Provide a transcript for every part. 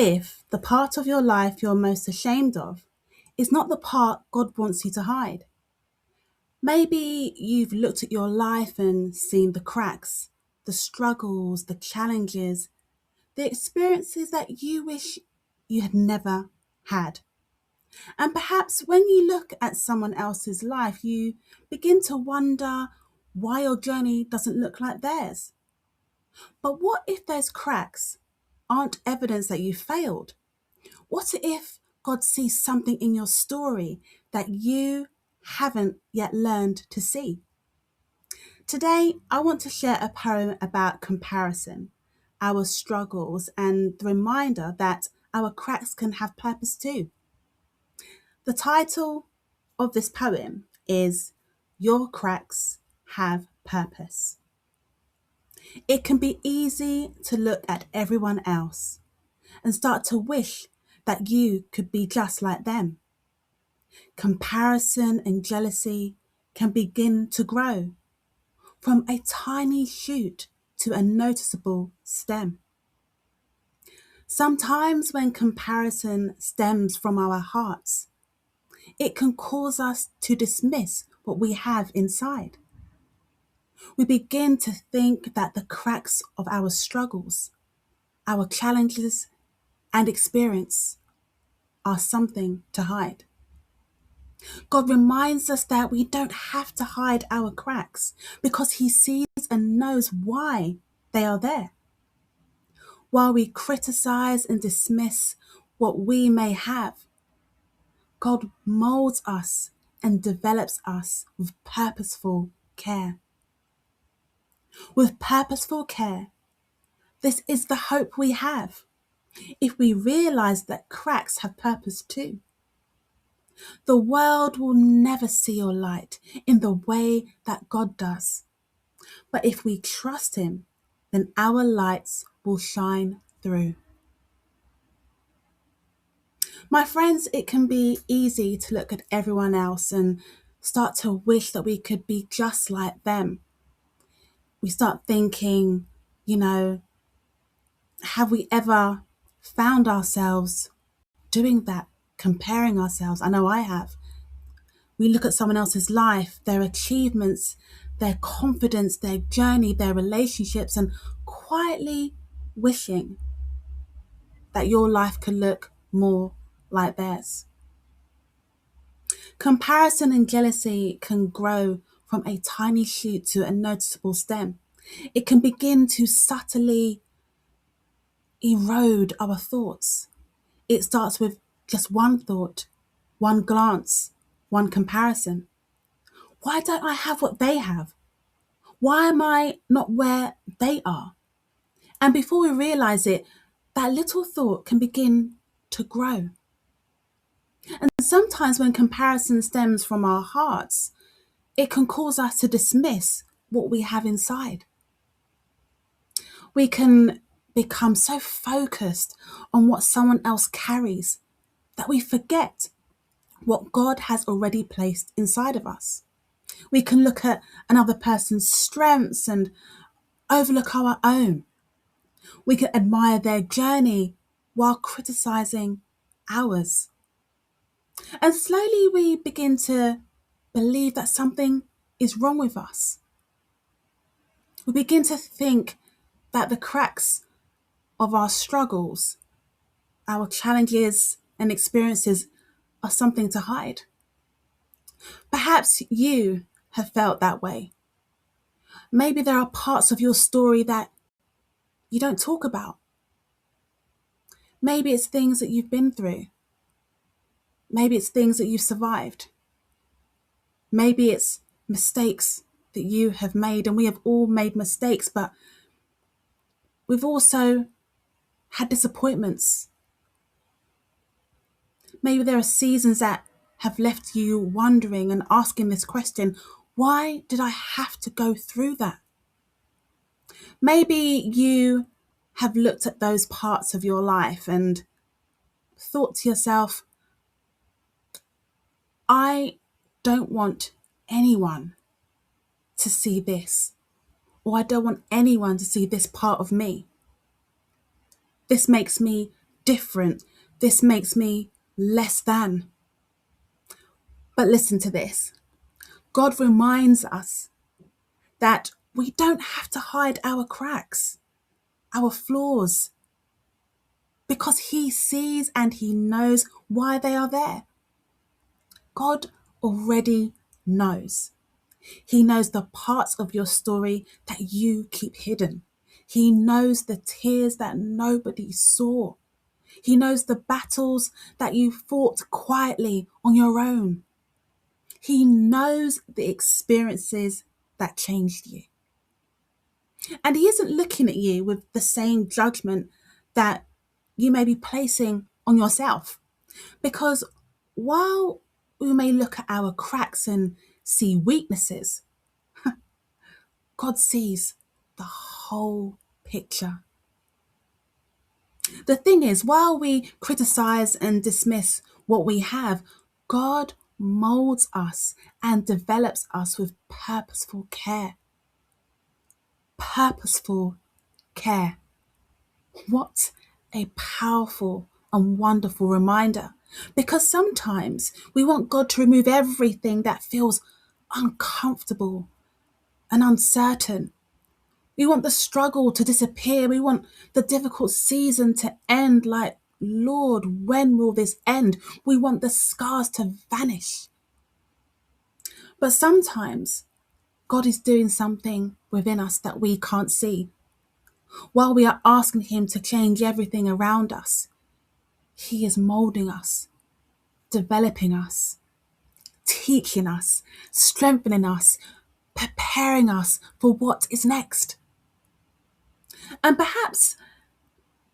if the part of your life you're most ashamed of is not the part God wants you to hide? Maybe you've looked at your life and seen the cracks, the struggles, the challenges, the experiences that you wish you had never had. And perhaps when you look at someone else's life, you begin to wonder why your journey doesn't look like theirs. But what if those cracks aren't evidence that you failed? What if God sees something in your story that you haven't yet learned to see? Today, I want to share a poem about comparison, our struggles, and the reminder that our cracks can have purpose too. The title of this poem is Your Cracks Have Purpose. It can be easy to look at everyone else and start to wish that you could be just like them. Comparison and jealousy can begin to grow from a tiny shoot to a noticeable stem. Sometimes when comparison stems from our hearts, it can cause us to dismiss what we have inside. We begin to think that the cracks of our struggles, our challenges and experience are something to hide. God reminds us that we don't have to hide our cracks because He sees and knows why they are there. While we criticize and dismiss what we may have, God molds us and develops us with purposeful care. With purposeful care, this is the hope we have if we realize that cracks have purpose too. The world will never see your light in the way that God does. But if we trust Him, then our lights will shine through. My friends, it can be easy to look at everyone else and start to wish that we could be just like them. We start thinking, you know, have we ever found ourselves doing that, comparing ourselves? I know I have. We look at someone else's life, their achievements, their confidence, their journey, their relationships, and quietly wishing that your life could look more like theirs. Comparison and jealousy can grow from a tiny shoot to a noticeable stem. It can begin to subtly erode our thoughts. It starts with just one thought, one glance, one comparison. Why don't I have what they have? Why am I not where they are? And before we realize it, that little thought can begin to grow. And sometimes when comparison stems from our hearts, it can cause us to dismiss what we have inside. We can become so focused on what someone else carries that we forget what God has already placed inside of us. We can look at another person's strengths and overlook our own. We can admire their journey while criticizing ours. And slowly we begin to believe that something is wrong with us. We begin to think that the cracks of our struggles, our challenges and experiences are something to hide. Perhaps you have felt that way. Maybe there are parts of your story that you don't talk about. Maybe it's things that you've been through. Maybe it's things that you've survived. Maybe it's mistakes that you have made, and we have all made mistakes, but we've also had disappointments. Maybe there are seasons that have left you wondering and asking this question, why did I have to go through that? Maybe you have looked at those parts of your life and thought to yourself, I don't want anyone to see this, or I don't want anyone to see this part of me. This makes me different. This makes me less than. But listen to this. God reminds us that we don't have to hide our cracks, our flaws, because he sees and he knows why they are there. God already knows. He knows the parts of your story that you keep hidden. He knows the tears that nobody saw. He knows the battles that you fought quietly on your own. He knows the experiences that changed you. And he isn't looking at you with the same judgment that you may be placing on yourself. Because while we may look at our cracks and see weaknesses, God sees the whole picture. The thing is, while we criticize and dismiss what we have, God molds us and develops us with purposeful care. Purposeful care. What a powerful and wonderful reminder. Because sometimes we want God to remove everything that feels uncomfortable and uncertain. We want the struggle to disappear. We want the difficult season to end. Like, Lord, when will this end? We want the scars to vanish. But sometimes God is doing something within us that we can't see. While we are asking him to change everything around us, he is molding us, developing us, teaching us, strengthening us, preparing us for what is next. And perhaps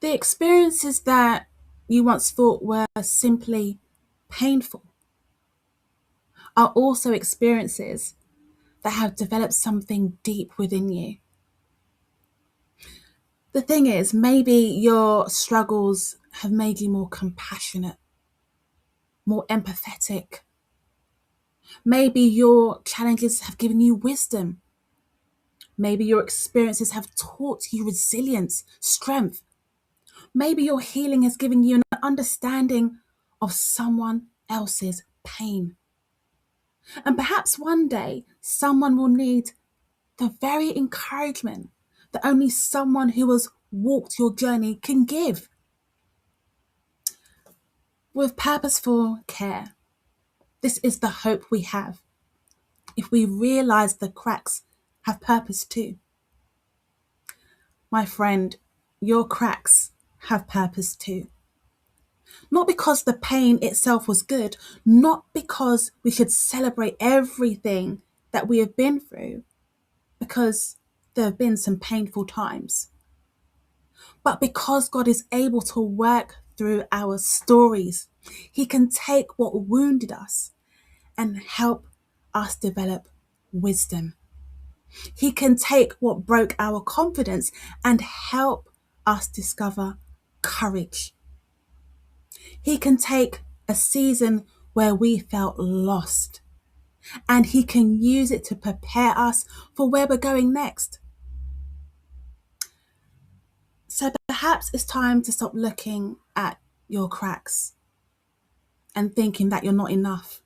the experiences that you once thought were simply painful are also experiences that have developed something deep within you. The thing is, maybe your struggles have made you more compassionate, more empathetic. Maybe your challenges have given you wisdom. Maybe your experiences have taught you resilience, strength. Maybe your healing has given you an understanding of someone else's pain. And perhaps one day someone will need the very encouragement that only someone who has walked your journey can give. With purposeful care, this is the hope we have. If we realize the cracks have purpose too. My friend, your cracks have purpose too. Not because the pain itself was good, not because we should celebrate everything that we have been through, because there have been some painful times, but because God is able to work through our stories. He can take what wounded us and help us develop wisdom. He can take what broke our confidence and help us discover courage. He can take a season where we felt lost and he can use it to prepare us for where we're going next. So perhaps it's time to stop looking at your cracks and thinking that you're not enough.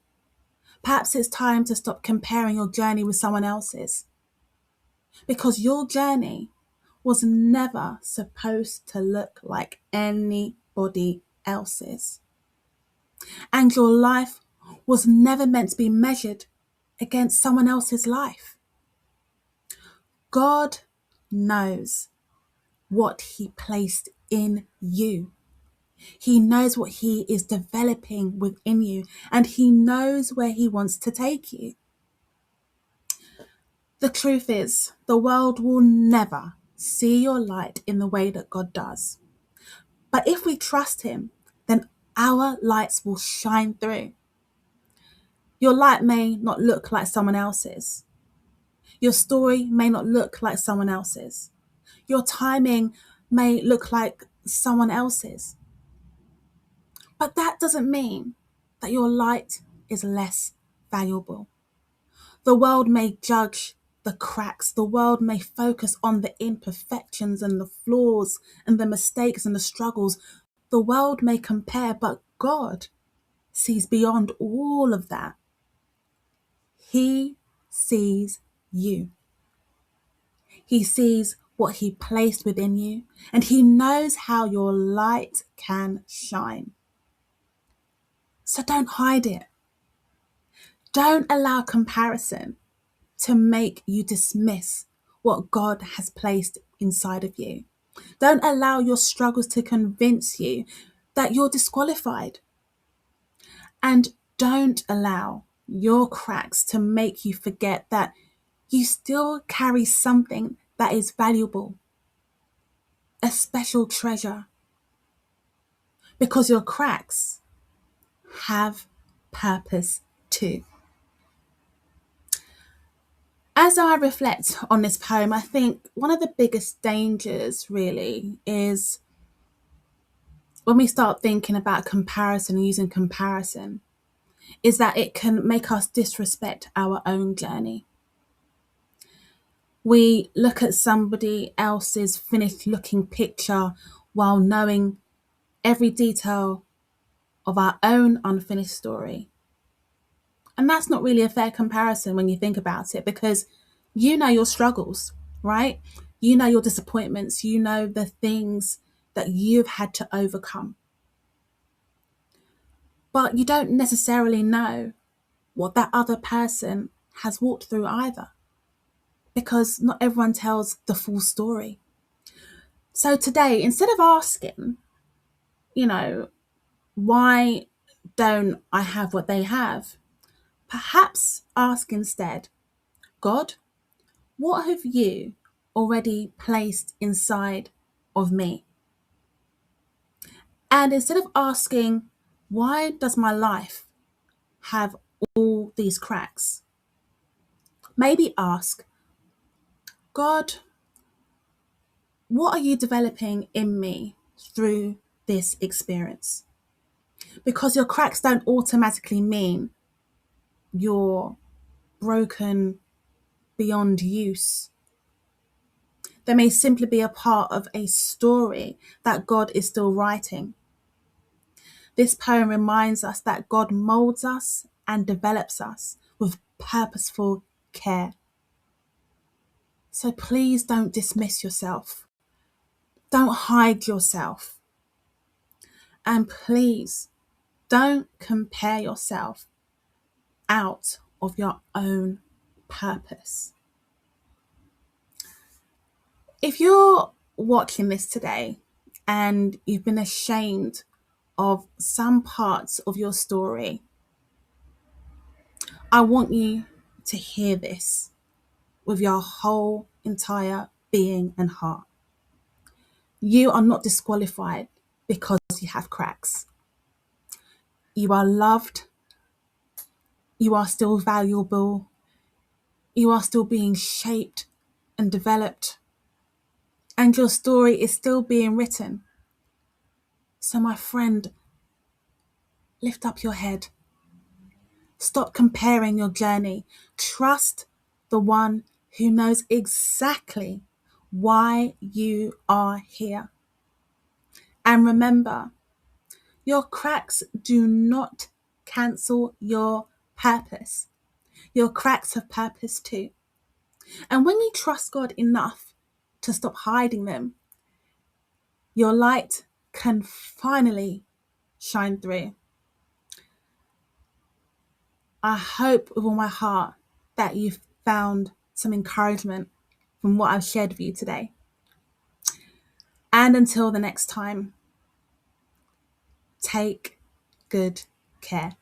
Perhaps it's time to stop comparing your journey with someone else's, because your journey was never supposed to look like anybody else's. And your life was never meant to be measured against someone else's life. God knows what he placed in you. He knows what he is developing within you, and he knows where he wants to take you. The truth is, the world will never see your light in the way that God does. But if we trust him, then our lights will shine through. Your light may not look like someone else's. Your story may not look like someone else's. Your timing may look like someone else's. But that doesn't mean that your light is less valuable. The world may judge the cracks. The world may focus on the imperfections and the flaws and the mistakes and the struggles. The world may compare, but God sees beyond all of that. He sees you. He sees what He placed within you, and He knows how your light can shine. So don't hide it. Don't allow comparison to make you dismiss what God has placed inside of you. Don't allow your struggles to convince you that you're disqualified. And don't allow your cracks to make you forget that you still carry something that is valuable, a special treasure, because your cracks have purpose too. As I reflect on this poem, I think one of the biggest dangers really is when we start thinking about comparison and using comparison, is that it can make us disrespect our own journey. We look at somebody else's finished looking picture while knowing every detail of our own unfinished story. And that's not really a fair comparison when you think about it, because you know your struggles, right? You know your disappointments, you know the things that you've had to overcome. But you don't necessarily know what that other person has walked through either, because not everyone tells the full story. So today, instead of asking, why don't I have what they have? Perhaps ask instead, God, what have you already placed inside of me? And instead of asking, why does my life have all these cracks? Maybe ask, God, what are you developing in me through this experience? Because your cracks don't automatically mean you're broken beyond use. They may simply be a part of a story that God is still writing. This poem reminds us that God molds us and develops us with purposeful care. So please don't dismiss yourself. Don't hide yourself. And please don't compare yourself out of your own purpose. If you're watching this today and you've been ashamed of some parts of your story, I want you to hear this with your whole entire being and heart. You are not disqualified because you have cracks. You are loved. You are still valuable. You are still being shaped and developed. And your story is still being written. So, my friend, lift up your head. Stop comparing your journey. Trust the one who knows exactly why you are here. And remember, your cracks do not cancel your purpose. Your cracks have purpose too. And when you trust God enough to stop hiding them, your light can finally shine through. I hope with all my heart that you've found some encouragement from what I've shared with you today. And until the next time, take good care.